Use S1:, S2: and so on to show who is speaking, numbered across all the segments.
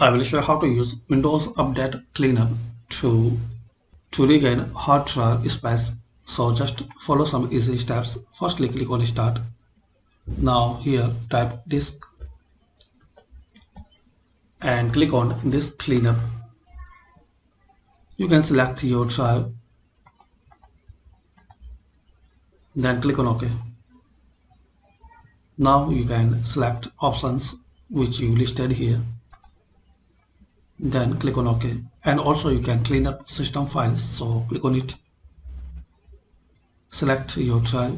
S1: I will show how to use Windows Update Cleanup to regain hard drive space. So just follow some easy steps. Firstly, click on Start. Now here type disk and click on Disk Cleanup. You can select your drive, then click on OK. Now you can select options which you listed here, then click on OK. And also you can clean up system files, so click on it, select your drive.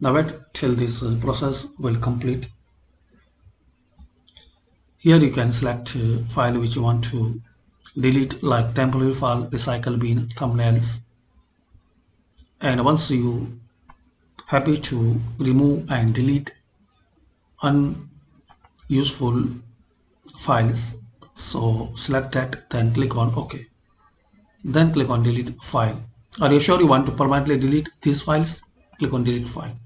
S1: Now wait till this process will complete. Here you can select file which you want to delete, like temporary file, recycle bin, thumbnails. And once you happy to remove and delete unuseful files, so select that, then click on OK. Then click on delete file. Are you sure you want to permanently delete these files? Click on delete file.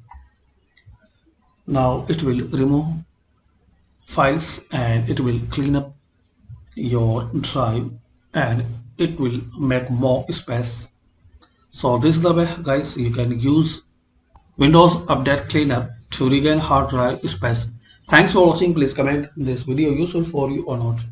S1: Now it will remove files and it will clean up your drive and it will make more space. So this is the way, guys, you can use Windows Update Cleanup to regain hard drive space. Thanks for watching. Please comment this video useful for you or not.